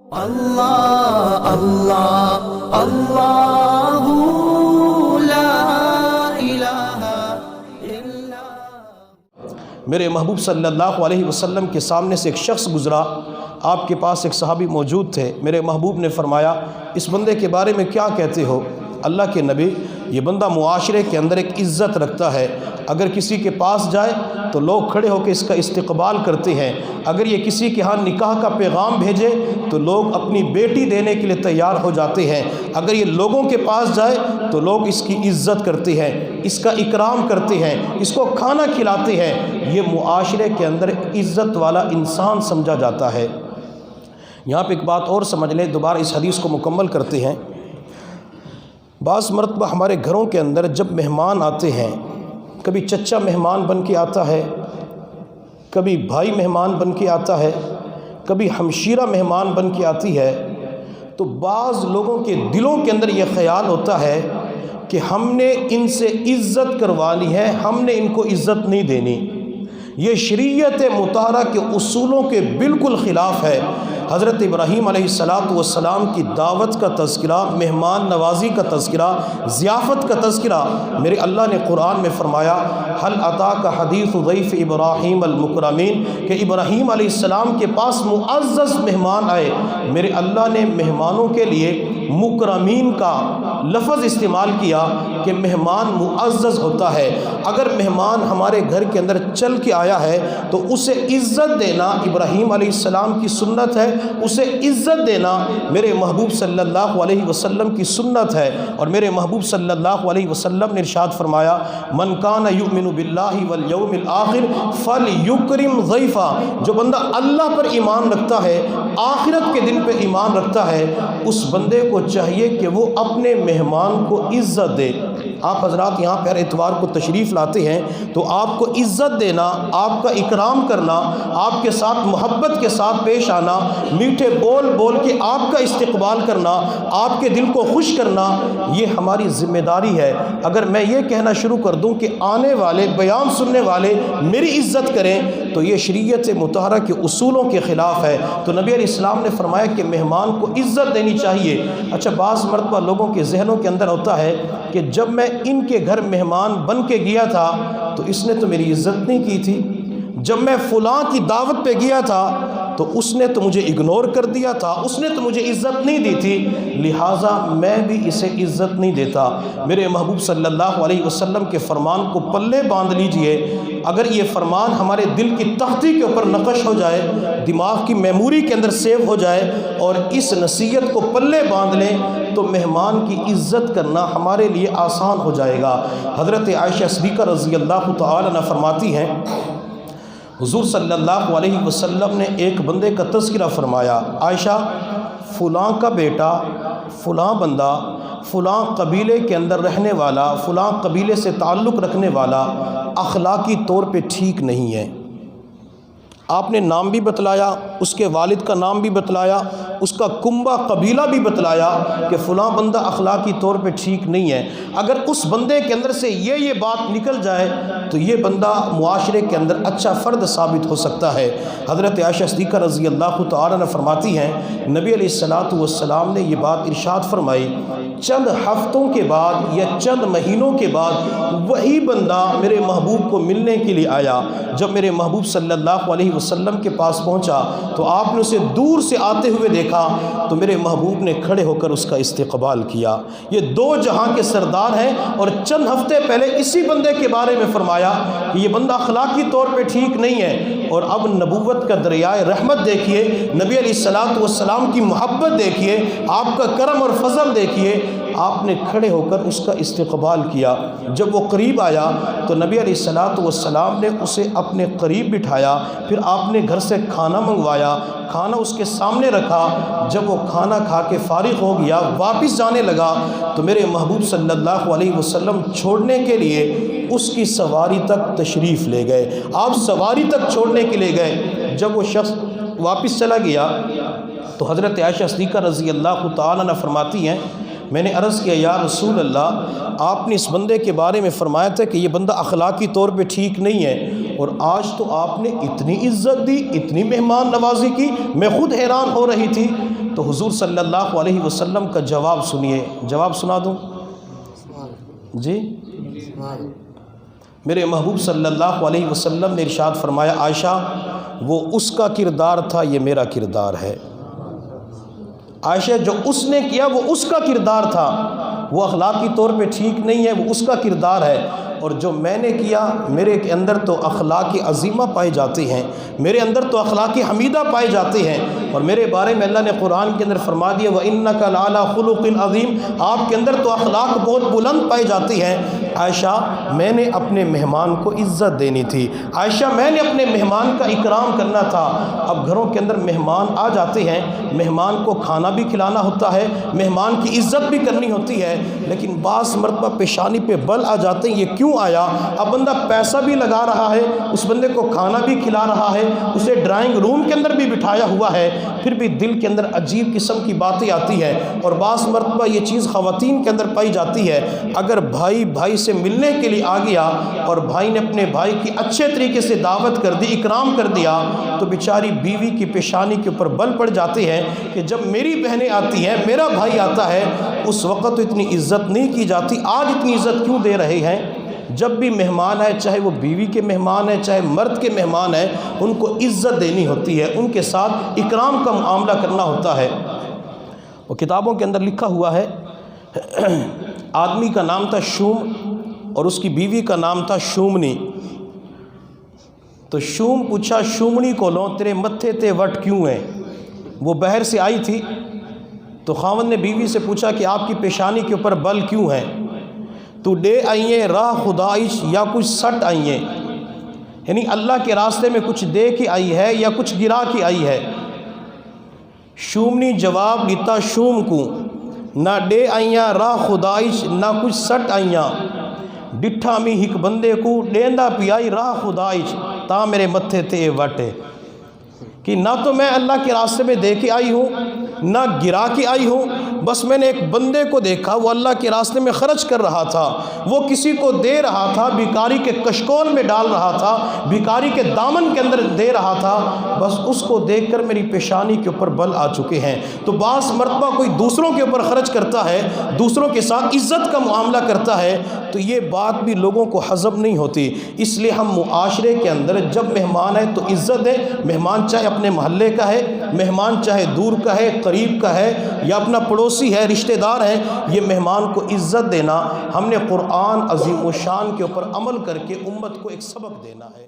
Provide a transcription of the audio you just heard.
اللہ اللہ اللہ لا الہ الا۔ میرے محبوب صلی اللہ علیہ وسلم کے سامنے سے ایک شخص گزرا، آپ کے پاس ایک صحابی موجود تھے۔ میرے محبوب نے فرمایا اس بندے کے بارے میں کیا کہتے ہو؟ اللہ کے نبی، یہ بندہ معاشرے کے اندر ایک عزت رکھتا ہے، اگر کسی کے پاس جائے تو لوگ کھڑے ہو کے اس کا استقبال کرتے ہیں، اگر یہ کسی کے ہاں نکاح کا پیغام بھیجے تو لوگ اپنی بیٹی دینے کے لیے تیار ہو جاتے ہیں، اگر یہ لوگوں کے پاس جائے تو لوگ اس کی عزت کرتے ہیں، اس کا اکرام کرتے ہیں، اس کو کھانا کھلاتے ہیں۔ یہ معاشرے کے اندر عزت والا انسان سمجھا جاتا ہے۔ یہاں پہ ایک بات اور سمجھ لیں، دوبارہ اس حدیث کو مکمل کرتے ہیں۔ بعض مرتبہ ہمارے گھروں کے اندر جب مہمان آتے ہیں، کبھی چچا مہمان بن کے آتا ہے، کبھی بھائی مہمان بن کے آتا ہے، کبھی ہمشیرہ مہمان بن کے آتی ہے، تو بعض لوگوں کے دلوں کے اندر یہ خیال ہوتا ہے کہ ہم نے ان سے عزت کروانی ہے، ہم نے ان کو عزت نہیں دینی۔ یہ شریعت مطہرہ کے اصولوں کے بالکل خلاف ہے۔ حضرت ابراہیم علیہ السلام کی دعوت کا تذکرہ، مہمان نوازی کا تذکرہ، ضیافت کا تذکرہ میرے اللہ نے قرآن میں فرمایا، حل اتاک حدیث ضیف ابراہیم المکرمین، کہ ابراہیم علیہ السلام کے پاس معزز مہمان آئے۔ میرے اللہ نے مہمانوں کے لیے مکرمین کا لفظ استعمال کیا کہ مہمان معزز ہوتا ہے۔ اگر مہمان ہمارے گھر کے اندر چل کے آیا ہے تو اسے عزت دینا ابراہیم علیہ السلام کی سنت ہے، اسے عزت دینا میرے محبوب صلی اللہ علیہ وسلم کی سنت ہے۔ اور میرے محبوب صلی اللہ علیہ وسلم نے ارشاد فرمایا، من کان یؤمن باللہ والیوم الآخر فلیکرم ضیفہ، جو بندہ اللہ پر ایمان رکھتا ہے، آخرت کے دن پہ ایمان رکھتا ہے، اس بندے کو چاہیے کہ وہ اپنے مہمان کو عزت دے۔ آپ حضرات یہاں پہ ہر اتوار کو تشریف لاتے ہیں تو آپ کو عزت دینا، آپ کا اکرام کرنا، آپ کے ساتھ محبت کے ساتھ پیش آنا، میٹھے بول بول کے آپ کا استقبال کرنا، آپ کے دل کو خوش کرنا، یہ ہماری ذمہ داری ہے۔ اگر میں یہ کہنا شروع کر دوں کہ آنے والے بیان سننے والے میری عزت کریں تو یہ شریعت مطہرہ کے اصولوں کے خلاف ہے۔ تو نبی علیہ السلام نے فرمایا کہ مہمان کو عزت دینی چاہیے۔ اچھا، بعض مرتبہ لوگوں کے ذہنوں کے اندر ہوتا ہے کہ جب میں ان کے گھر مہمان بن کے گیا تھا تو اس نے تو میری عزت نہیں کی تھی، جب میں فلاں کی دعوت پہ گیا تھا تو اس نے تو مجھے اگنور کر دیا تھا، اس نے تو مجھے عزت نہیں دی تھی، لہٰذا میں بھی اسے عزت نہیں دیتا۔ میرے محبوب صلی اللہ علیہ وسلم کے فرمان کو پلے باندھ لیجئے۔ اگر یہ فرمان ہمارے دل کی تختی کے اوپر نقش ہو جائے، دماغ کی میموری کے اندر سیو ہو جائے اور اس نصیحت کو پلے باندھ لیں تو مہمان کی عزت کرنا ہمارے لیے آسان ہو جائے گا۔ حضرت عائشہ صدیقہ رضی اللہ تعالی عنہا فرماتی ہیں، حضور صلی اللہ علیہ وسلم نے ایک بندے کا تذکرہ فرمایا، عائشہ فلاں کا بیٹا، فلاں بندہ، فلاں قبیلے کے اندر رہنے والا، فلاں قبیلے سے تعلق رکھنے والا اخلاقی طور پہ ٹھیک نہیں ہے۔ آپ نے نام بھی بتلایا، اس کے والد کا نام بھی بتلایا، اس کا کنبہ قبیلہ بھی بتلایا کہ فلاں بندہ اخلاقی طور پہ ٹھیک نہیں ہے۔ اگر اس بندے کے اندر سے یہ بات نکل جائے تو یہ بندہ معاشرے کے اندر اچھا فرد ثابت ہو سکتا ہے۔ حضرت عائشہ صدیقہ رضی اللہ تعالی عنہ فرماتی ہیں، نبی علیہ السلام نے یہ بات ارشاد فرمائی، چند ہفتوں کے بعد یا چند مہینوں کے بعد وہی بندہ میرے محبوب کو ملنے کے لیے آیا۔ جب میرے محبوب صلی اللہ علیہ وسلم کے پاس پہنچا تو آپ نے اسے دور سے آتے ہوئے دیکھا تو میرے محبوب نے کھڑے ہو کر اس کا استقبال کیا۔ یہ دو جہاں کے سردار ہیں اور چند ہفتے پہلے اسی بندے کے بارے میں فرمایا کہ یہ بندہ اخلاقی طور پہ ٹھیک نہیں ہے، اور اب نبوت کا دریائے رحمت دیکھیے، نبی علیہ السلام کی محبت دیکھیے، آپ کا کرم اور فضل دیکھیے، آپ نے کھڑے ہو کر اس کا استقبال کیا۔ جب وہ قریب آیا تو نبی علیہ السلام نے اسے اپنے قریب بٹھایا، پھر آپ نے گھر سے کھانا منگوایا، کھانا اس کے سامنے رکھا۔ جب وہ کھانا کھا کے فارغ ہو گیا، واپس جانے لگا تو میرے محبوب صلی اللہ علیہ وسلم چھوڑنے کے لیے اس کی سواری تک تشریف لے گئے۔ آپ سواری تک چھوڑنے کے لیے گئے۔ جب وہ شخص واپس چلا گیا تو حضرت عائشہ صدیقہ رضی اللہ تعالی عنہ فرماتی ہیں، میں نے عرض کیا، یا رسول اللہ، آپ نے اس بندے کے بارے میں فرمایا تھا کہ یہ بندہ اخلاقی طور پہ ٹھیک نہیں ہے، اور آج تو آپ نے اتنی عزت دی، اتنی مہمان نوازی کی، میں خود حیران ہو رہی تھی۔ تو حضور صلی اللہ علیہ وسلم کا جواب سنیے. جواب سنا دوں جی؟ میرے محبوب صلی اللہ علیہ وسلم نے ارشاد فرمایا عائشہ وہ اس کا کردار تھا، یہ میرا کردار ہے. عائشہ جو اس نے کیا وہ اس کا کردار تھا، وہ اخلاقی طور پہ ٹھیک نہیں ہے، وہ اس کا کردار ہے. اور جو میں نے کیا میرے کے اندر تو اخلاق عظیمہ پائے جاتے ہیں، میرے اندر تو اخلاق حمیدہ پائے جاتے ہیں. اور میرے بارے میں اللہ نے قرآن کے اندر فرما دیا وَإِنَّكَ لَعَلَىٰ خُلُقٍ عَظِيمٍ، آپ کے اندر تو اخلاق بہت بلند پائے جاتی ہیں. عائشہ میں نے اپنے مہمان کو عزت دینی تھی، عائشہ میں نے اپنے مہمان کا اکرام کرنا تھا. اب گھروں کے اندر مہمان آ جاتے ہیں، مہمان کو کھانا بھی کھلانا ہوتا ہے، مہمان کی عزت بھی کرنی ہوتی ہے، لیکن بعض مرتبہ پیشانی پہ بل آ جاتے ہیں. یہ کیوں آیا؟ اب بندہ پیسہ بھی لگا رہا ہے، اس بندے کو کھانا بھی کھلا رہا ہے، اسے ڈرائنگ روم کے اندر بھی بٹھایا ہوا ہے، پھر بھی دل کے اندر عجیب قسم کی باتیں آتی ہیں. اور بعض مرتبہ یہ چیز خواتین کے اندر پائی جاتی ہے. اگر بھائی بھائی سے ملنے کے لیے آ گیا اور بھائی نے اپنے بھائی کی اچھے طریقے سے دعوت کر دی، اکرام کر دیا، تو بیچاری بیوی کی پیشانی کے اوپر بل پڑ جاتے ہیں کہ جب میری بہنیں آتی ہیں، میرا بھائی آتا ہے، اس وقت تو اتنی عزت نہیں کی جاتی، آج اتنی عزت کیوں دے رہے ہیں؟ جب بھی مہمان آئے، چاہے وہ بیوی کے مہمان ہیں چاہے مرد کے مہمان ہیں، ان کو عزت دینی ہوتی ہے، ان کے ساتھ اکرام کا معاملہ کرنا ہوتا ہے. وہ کتابوں کے اندر لکھا ہوا ہے آدمی کا نام تھا شوم اور اس کی بیوی کا نام تھا شومنی. تو شوم پوچھا شومنی کو لو تیرے متھے تے وٹ کیوں ہیں؟ وہ باہر سے آئی تھی تو خاوند نے بیوی سے پوچھا کہ آپ کی پیشانی کے اوپر بل کیوں ہیں؟ تو ڈے آئیے راہ خدائش یا کچھ سٹ آئیے، یعنی اللہ کے راستے میں کچھ دے کے آئی ہے یا کچھ گرا کے آئی ہے. شومنی جواب دیتا شوم کو نہ ڈے آئیاں راہ خدائش نہ کچھ سٹ آئیاں، ڈٹھا می ہک بندے کو ڈیندا پیائی راہ خدائش تا میرے متھے تے وٹے. کہ نہ تو میں اللہ کے راستے میں دے کے آئی ہوں نہ گرا کے آئی ہوں، بس میں نے ایک بندے کو دیکھا وہ اللہ کے راستے میں خرچ کر رہا تھا، وہ کسی کو دے رہا تھا، بیکاری کے کشکول میں ڈال رہا تھا، بیکاری کے دامن کے اندر دے رہا تھا، بس اس کو دیکھ کر میری پیشانی کے اوپر بل آ چکے ہیں. تو بعض مرتبہ کوئی دوسروں کے اوپر خرچ کرتا ہے، دوسروں کے ساتھ عزت کا معاملہ کرتا ہے، تو یہ بات بھی لوگوں کو ہضم نہیں ہوتی. اس لیے ہم معاشرے کے اندر جب مہمان ہے تو عزت دیں. مہمان چاہے اپنے محلے کا ہے، مہمان چاہے دور کا ہے، قریب کا ہے یا اپنا پڑوسی ہے، رشتہ دار ہے، یہ مہمان کو عزت دینا ہم نے قرآن عظیم و شان کے اوپر عمل کر کے امت کو ایک سبق دینا ہے.